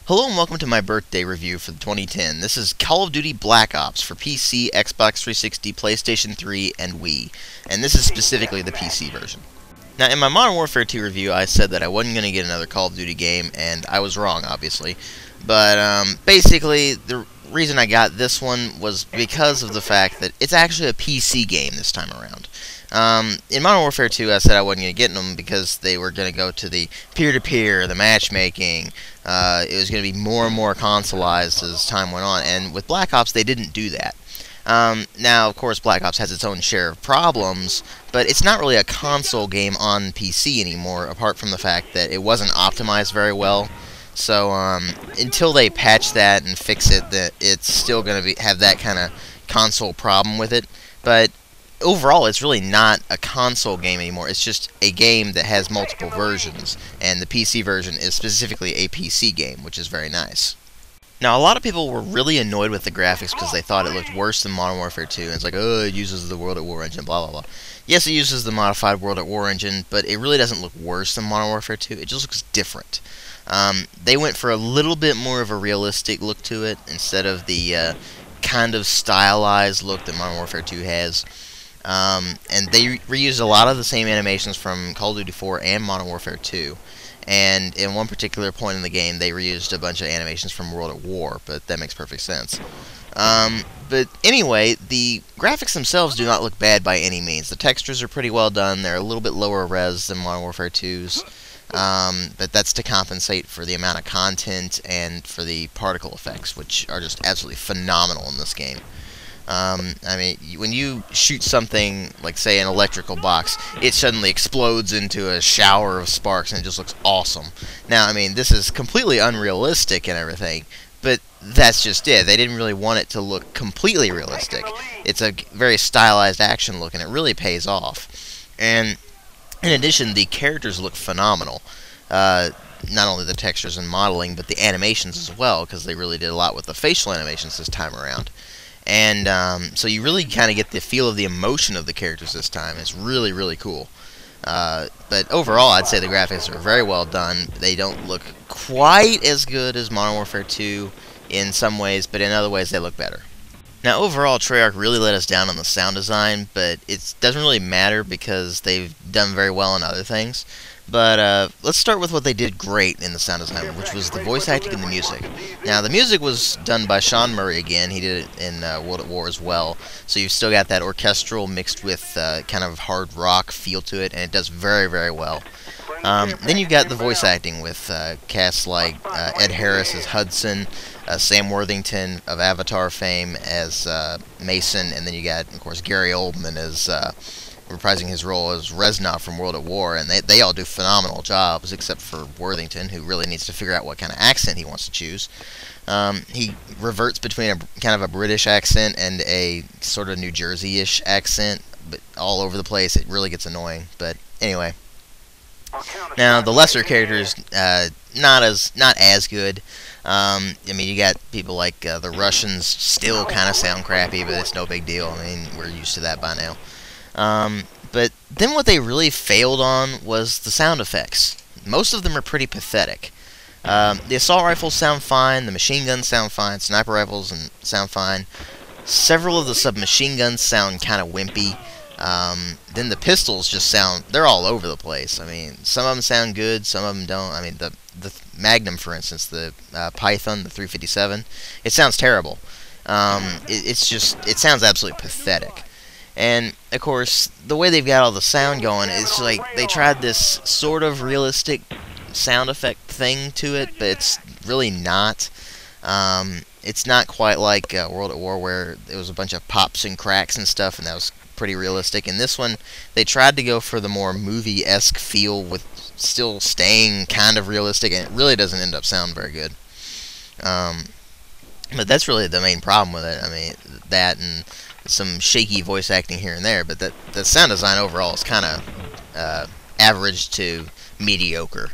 Hello and welcome to my birthday review for 2010. This is Call of Duty Black Ops for PC, Xbox 360, PlayStation 3, and Wii. And this is specifically the PC version. Now, in my Modern Warfare 2 review, I said that I wasn't going to get another Call of Duty game, and I was wrong, obviously. But basically, the reason I got this one was because of the fact that it's actually a PC game this time around. In Modern Warfare 2, I said I wasn't going to get them because they were going to go to the peer-to-peer, the matchmaking. It was going to be more and more consoleized as time went on, and with Black Ops, they didn't do that. Now, of course, Black Ops has its own share of problems, but it's not really a console game on PC anymore, apart from the fact that it wasn't optimized very well. So, until they patch that and fix it, it's still going to have that kind of console problem with it. But overall, it's really not a console game anymore. It's just a game that has multiple versions, and the PC version is specifically a PC game, which is very nice. Now, a lot of people were really annoyed with the graphics because they thought it looked worse than Modern Warfare 2, and it's like, oh, it uses the World at War engine, blah, blah, blah. Yes, it uses the modified World at War engine, but it really doesn't look worse than Modern Warfare 2. It just looks different. They went for a little bit more of a realistic look to it, instead of the kind of stylized look that Modern Warfare 2 has. And they reused a lot of the same animations from Call of Duty 4 and Modern Warfare 2. And in one particular point in the game, they reused a bunch of animations from World at War, but that makes perfect sense. But anyway, the graphics themselves do not look bad by any means. The textures are pretty well done. They're a little bit lower res than Modern Warfare 2's. But that's to compensate for the amount of content and for the particle effects, which are just absolutely phenomenal in this game. I mean, when you shoot something, like, say, an electrical box, it suddenly explodes into a shower of sparks, and it just looks awesome. Now, I mean, this is completely unrealistic and everything, but that's just it. They didn't really want it to look completely realistic. It's a very stylized action look, and it really pays off. And in addition, the characters look phenomenal. Not only the textures and modeling, but the animations as well, because they really did a lot with the facial animations this time around. And so you really kind of get the feel of the emotion of the characters this time. It's really, really cool. But overall, I'd say the graphics are very well done. They don't look quite as good as Modern Warfare 2 in some ways, but in other ways they look better. Now, overall, Treyarch really let us down on the sound design, but it doesn't really matter because they've done very well on other things. But let's start with what they did great in the sound design, which was the voice acting and the music. Now, the music was done by Sean Murray again. He did it in World at War as well. So you've still got that orchestral mixed with kind of hard rock feel to it, and it does very, very well. Then you've got the voice acting with casts like Ed Harris as Hudson, Sam Worthington of Avatar fame as Mason, and then you got, of course, Gary Oldman as reprising his role as Reznov from World at War, and they all do phenomenal jobs, except for Worthington, who really needs to figure out what kind of accent he wants to choose. He reverts between a kind of a British accent and a sort of New Jersey-ish accent, but all over the place. It really gets annoying, but anyway. Now, the lesser characters, not as good. I mean, you got people like the Russians still kind of sound crappy, but it's no big deal. I mean, we're used to that by now. But then what they really failed on was the sound effects. Most of them are pretty pathetic. The assault rifles sound fine, the machine guns sound fine, sniper rifles sound fine. Several of the submachine guns sound kind of wimpy. Then the pistols just they're all over the place. I mean, some of them sound good, some of them don't. I mean, the Magnum, for instance, the Python, the 357, it sounds terrible. It sounds absolutely pathetic. And, of course, the way they've got all the sound going, it's like they tried this sort of realistic sound effect thing to it, but it's really not. It's not quite like World at War, where it was a bunch of pops and cracks and stuff, and that was pretty realistic. In this one, they tried to go for the more movie-esque feel with still staying kind of realistic, and it really doesn't end up sounding very good. But that's really the main problem with it. I mean, that and some shaky voice acting here and there, but the sound design overall is kind of average to mediocre.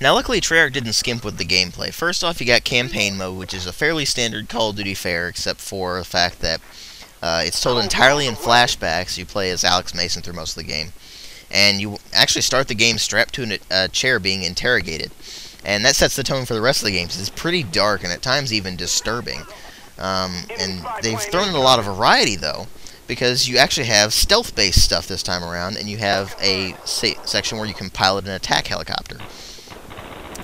Now, luckily, Treyarch didn't skimp with the gameplay. First off, you got Campaign Mode, which is a fairly standard Call of Duty fare, except for the fact that it's told entirely in flashbacks. You play as Alex Mason through most of the game. And you actually start the game strapped to a chair being interrogated. And that sets the tone for the rest of the game. It's pretty dark and at times even disturbing. And they've thrown in a lot of variety, though, because you actually have stealth-based stuff this time around, and you have a section where you can pilot an attack helicopter.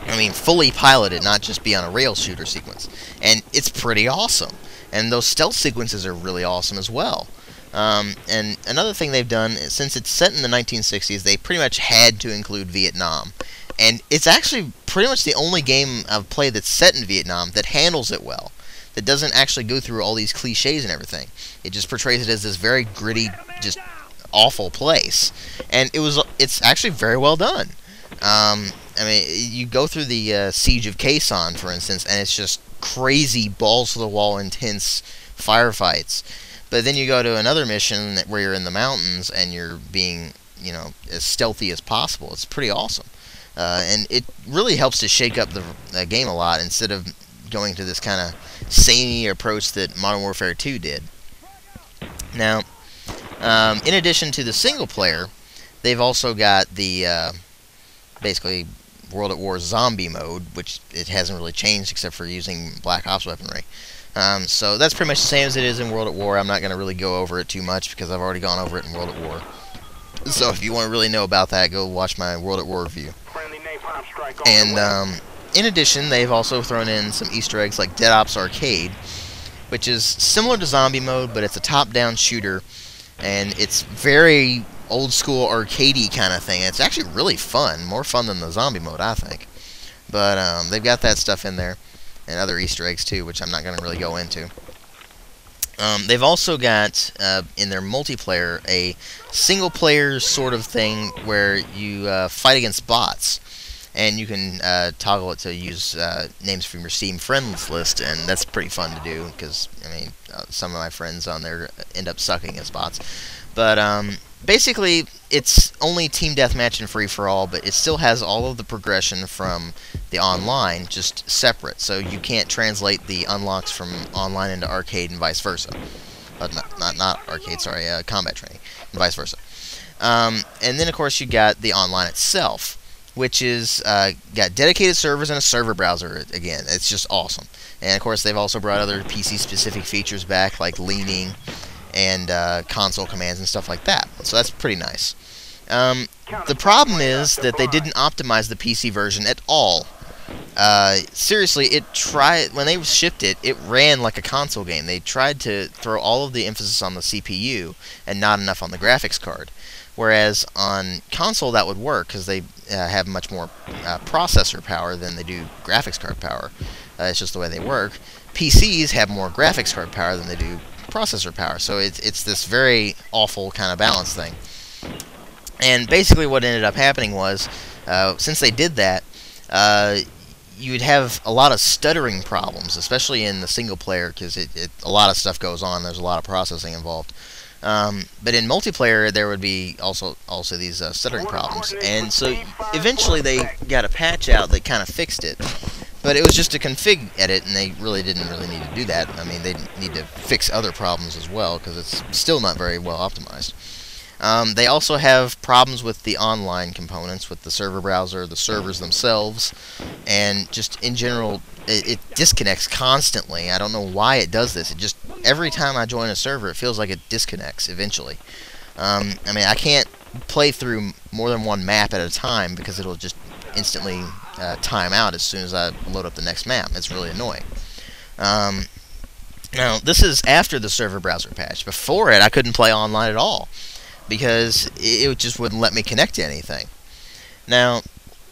I mean, fully piloted, not just be on a rail shooter sequence. And it's pretty awesome. And those stealth sequences are really awesome as well. And another thing they've done, since it's set in the 1960s, they pretty much had to include Vietnam. And it's actually pretty much the only game I've played that's set in Vietnam that handles it well. That doesn't actually go through all these cliches and everything. It just portrays it as this very gritty, just awful place. And it's actually very well done. I mean, you go through the Siege of Khe Sanh, for instance, and it's just crazy, balls-to-the-wall, intense firefights. But then you go to another mission where you're in the mountains and you're being, you know, as stealthy as possible. It's pretty awesome. And it really helps to shake up the game a lot instead of going to this kind of samey approach that Modern Warfare 2 did. Now, in addition to the single player, they've also got the basically World at War zombie mode, which it hasn't really changed except for using Black Ops weaponry. So that's pretty much the same as it is in World at War. I'm not going to really go over it too much because I've already gone over it in World at War. So if you want to really know about that, go watch my World at War review. And in addition, they've also thrown in some Easter eggs like Dead Ops Arcade, which is similar to zombie mode, but it's a top-down shooter, and it's very old-school arcadey kind of thing. It's actually really fun, more fun than the zombie mode, I think. But they've got that stuff in there, and other Easter eggs too, which I'm not going to really go into. They've also got, in their multiplayer, a single-player sort of thing where you fight against bots. And you can toggle it to use names from your Steam friends list, and that's pretty fun to do, because, I mean, some of my friends on there end up sucking as bots. But basically, it's only Team Deathmatch and free-for-all, but it still has all of the progression from the online, just separate. So you can't translate the unlocks from online into arcade and vice versa. Not arcade, sorry, combat training, and vice versa. And then, of course, you got the online itself, which is got dedicated servers and a server browser. Again, it's just awesome. And, of course, they've also brought other PC-specific features back, like leaning and console commands and stuff like that. So that's pretty nice. The problem is that they didn't optimize the PC version at all. Seriously, when they shipped it, it ran like a console game. They tried to throw all of the emphasis on the CPU and not enough on the graphics card. Whereas on console that would work because they have much more processor power than they do graphics card power. It's just the way they work. PCs have more graphics card power than they do processor power. So it's this very awful kind of balance thing. And basically what ended up happening was, since they did that, you would have a lot of stuttering problems, especially in the single player, because a lot of stuff goes on. There's a lot of processing involved. But in multiplayer, there would be also these stuttering problems. And so eventually they got a patch out that kind of fixed it. But it was just a config edit, and they really didn't need to do that. I mean, they need to fix other problems as well, because it's still not very well optimized. They also have problems with the online components, with the server browser, the servers themselves, and just in general, it disconnects constantly. I don't know why it does this. It just, every time I join a server, it feels like it disconnects eventually. I mean, I can't play through more than one map at a time because it'll just instantly time out as soon as I load up the next map. It's really annoying. Now, this is after the server browser patch. Before it, I couldn't play online at all because it just wouldn't let me connect to anything. Now,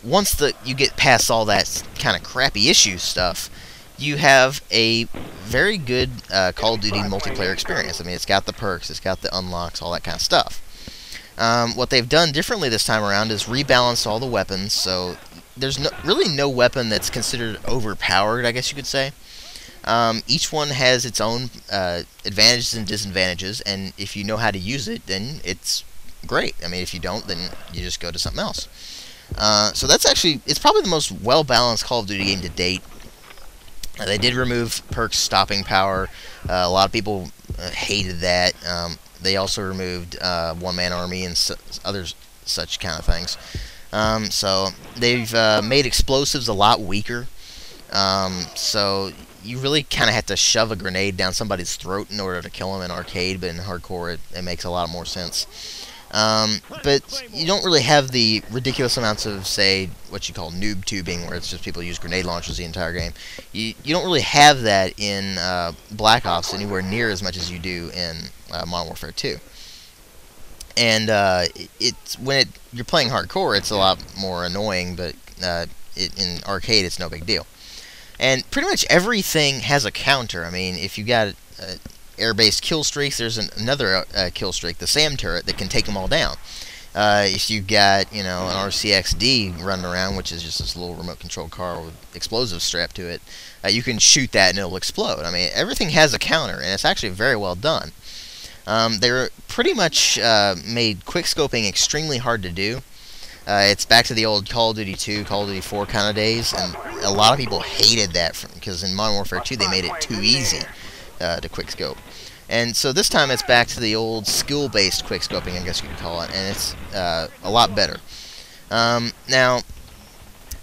once you get past all that kind of crappy issue stuff, you have a very good Call of Duty multiplayer experience. I mean, it's got the perks, it's got the unlocks, all that kind of stuff. What they've done differently this time around is rebalance all the weapons, so there's really no weapon that's considered overpowered, I guess you could say. Each one has its own advantages and disadvantages, and if you know how to use it, then it's great. I mean, if you don't, then you just go to something else. So that's actually, it's probably the most well-balanced Call of Duty game to date. They did remove perks stopping power. A lot of people hated that. They also removed one-man army and other such kind of things. So they've made explosives a lot weaker. So you really kind of have to shove a grenade down somebody's throat in order to kill them in arcade, but in hardcore it makes a lot more sense. But you don't really have the ridiculous amounts of, say, what you call noob tubing, where it's just people use grenade launchers the entire game. You don't really have that in Black Ops anywhere near as much as you do in Modern Warfare 2. And you're playing hardcore, it's a lot more annoying, but in arcade it's no big deal. And pretty much everything has a counter. I mean, if you got air-based kill streaks, there's another kill streak, the SAM turret, that can take them all down. If you've got, an RCXD running around, which is just this little remote-controlled car with explosives strapped to it, you can shoot that and it'll explode. I mean, everything has a counter, and it's actually very well done. They're pretty much made quickscoping extremely hard to do. It's back to the old Call of Duty 2, Call of Duty 4 kind of days, and a lot of people hated that because in Modern Warfare 2 they made it too easy to quickscope. And so this time it's back to the old skill-based quickscoping, I guess you could call it, and it's a lot better. Now,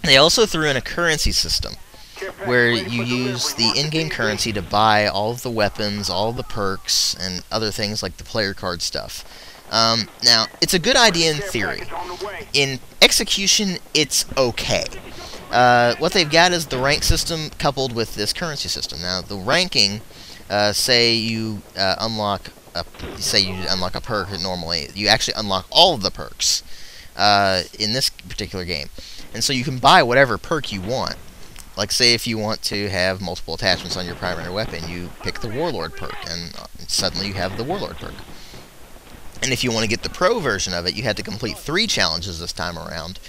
they also threw in a currency system where you use the in-game currency to buy all of the weapons, all of the perks, and other things like the player card stuff. Now, it's a good idea in theory. In execution, it's okay. What they've got is the rank system coupled with this currency system. Now, the ranking, say you unlock a perk normally, you actually unlock all of the perks in this particular game. And so you can buy whatever perk you want. Like, say if you want to have multiple attachments on your primary weapon, you pick the Warlord perk, and suddenly you have the Warlord perk. And if you want to get the Pro version of it, you had to complete 3 challenges this time around.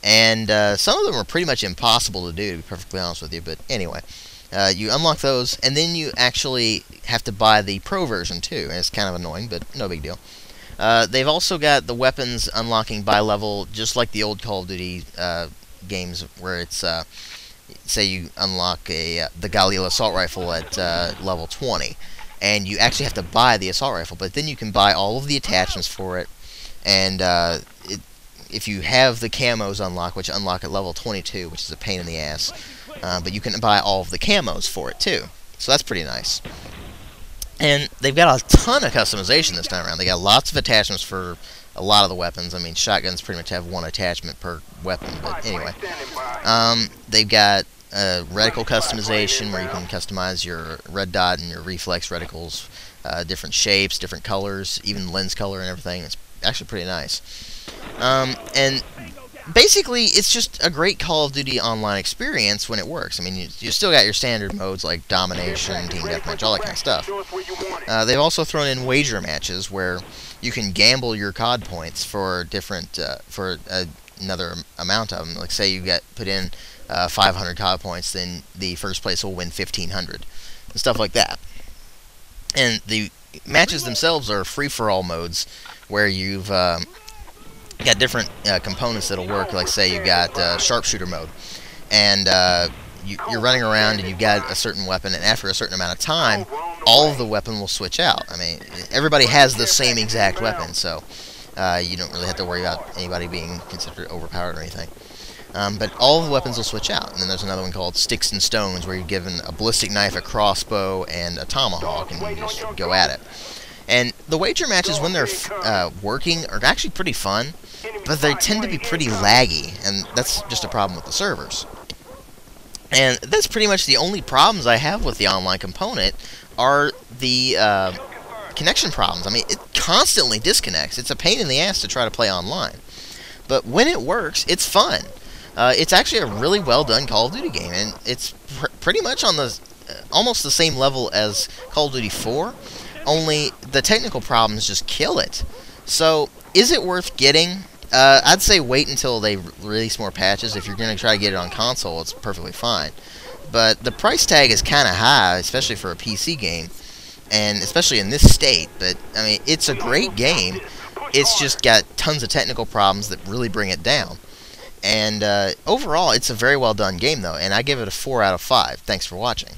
And some of them are pretty much impossible to do, to be perfectly honest with you. But anyway, you unlock those, and then you actually have to buy the Pro version too. And it's kind of annoying, but no big deal. They've also got the weapons unlocking by level, just like the old Call of Duty games, where it's, say you unlock the Galil assault rifle at level 20. And you actually have to buy the assault rifle, but then you can buy all of the attachments for it, and if you have the camos unlocked, which unlock at level 22, which is a pain in the ass, but you can buy all of the camos for it too, so that's pretty nice. And they've got a ton of customization this time around. They got lots of attachments for a lot of the weapons. I mean, shotguns pretty much have 1 attachment per weapon, but anyway. They've got reticle customization, where you can customize your red dot and your reflex reticles, different shapes, different colors, even lens color and everything. It's actually pretty nice. And basically, it's just a great Call of Duty online experience when it works. I mean, you still got your standard modes like Domination, Team Deathmatch, all that kind of stuff. They've also thrown in wager matches where you can gamble your COD points for different, for another amount of them. Like, say you put in 500 COD points, then the first place will win 1,500, and stuff like that. And the matches themselves are free-for-all modes, where you've got different components that'll work. Like, say you got sharpshooter mode, and you're running around and you've got a certain weapon, and after a certain amount of time, all of the weapon will switch out. I mean, everybody has the same exact weapon, so you don't really have to worry about anybody being considered overpowered or anything. But all of the weapons will switch out. And then there's another one called Sticks and Stones, where you're given a ballistic knife, a crossbow, and a tomahawk, and you just go at it. And the wager matches, when they're working, are actually pretty fun, but they tend to be pretty laggy, and that's just a problem with the servers. And that's pretty much the only problems I have with the online component are the connection problems. I mean, it constantly disconnects. It's a pain in the ass to try to play online. But when it works, it's fun. It's actually a really well-done Call of Duty game, and it's pretty much on the almost the same level as Call of Duty 4, only the technical problems just kill it. So, is it worth getting? I'd say wait until they release more patches. If you're going to try to get it on console, it's perfectly fine. But the price tag is kind of high, especially for a PC game, and especially in this state. But, I mean, it's a great game. It's just got tons of technical problems that really bring it down. And overall, it's a very well done game, though, and I give it a 4 out of 5. Thanks for watching.